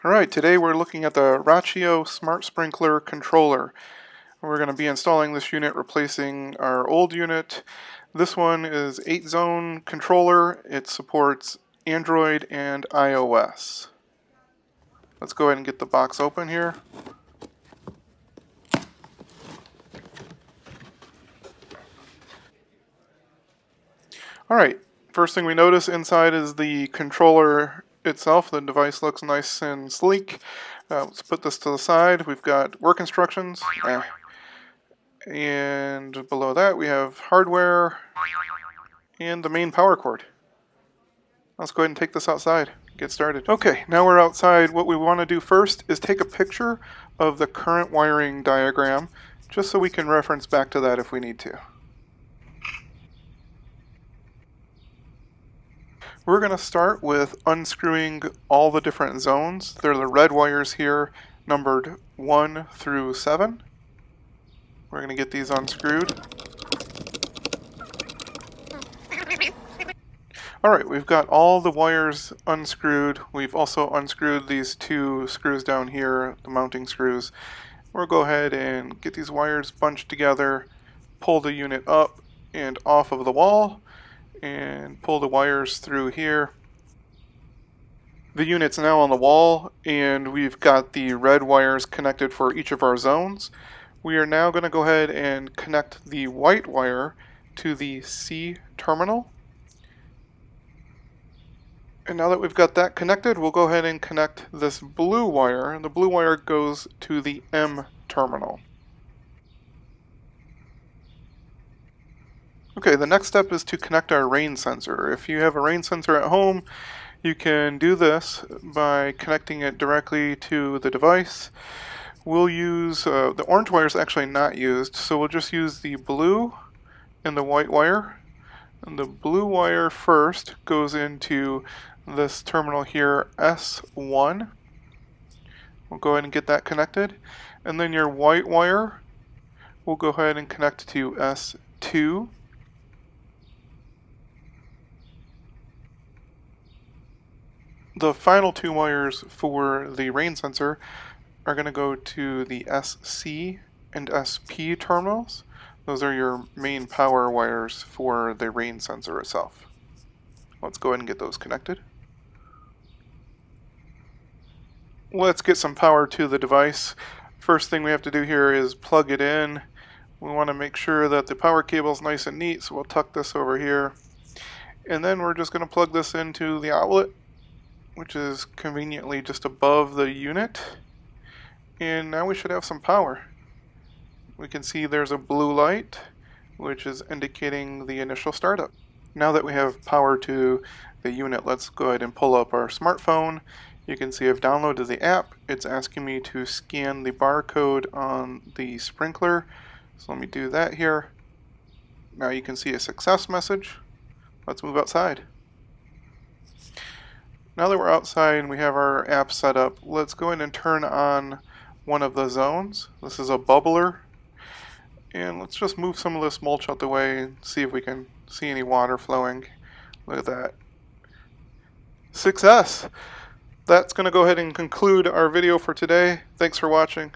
Alright, today we're looking at the Rachio Smart Sprinkler controller. We're going to be installing this unit, replacing our old unit. This one is 8-zone controller. It supports Android and iOS. Let's go ahead and get the box open here. Alright, first thing we notice inside is the controller itself. The device looks nice and sleek. Let's put this to the side. We've got work instructions. And below that we have hardware and the main power cord. Let's go ahead and take this outside. Get started. Okay, now we're outside. What we want to do first is take a picture of the current wiring diagram, just so we can reference back to that if we need to. We're going to start with unscrewing all the different zones. There are the red wires here, numbered 1 through 7. We're going to get these unscrewed. Alright, we've got all the wires unscrewed. We've also unscrewed these 2 screws down here, the mounting screws. We'll go ahead and get these wires bunched together, pull the unit up and off of the wall, and pull the wires through here. The unit's now on the wall, and we've got the red wires connected for each of our zones. We are now going to go ahead and connect the white wire to the C terminal. And now that we've got that connected, we'll go ahead and connect this blue wire, and the blue wire goes to the M terminal. Okay, the next step is to connect our rain sensor. If you have a rain sensor at home, you can do this by connecting it directly to the device. We'll use, the orange wire is actually not used, so we'll just use the blue and the white wire. And the blue wire first goes into this terminal here, S1. We'll go ahead and get that connected. And then your white wire, we'll go ahead and connect to S2. The final 2 wires for the rain sensor are going to go to the SC and SP terminals. Those are your main power wires for the rain sensor itself. Let's go ahead and get those connected. Let's get some power to the device. First thing we have to do here is plug it in. We want to make sure that the power cable is nice and neat, so we'll tuck this over here. And then we're just going to plug this into the outlet, which is conveniently just above the unit. And now we should have some power. We can see there's a blue light, which is indicating the initial startup. Now that we have power to the unit, let's go ahead and pull up our smartphone. You can see I've downloaded the app. It's asking me to scan the barcode on the sprinkler. So let me do that here. Now you can see a success message. Let's move outside. Now that we're outside and we have our app set up, let's go ahead and turn on one of the zones. This is a bubbler. And let's just move some of this mulch out the way and see if we can see any water flowing. Look at that. Success! That's going to go ahead and conclude our video for today. Thanks for watching.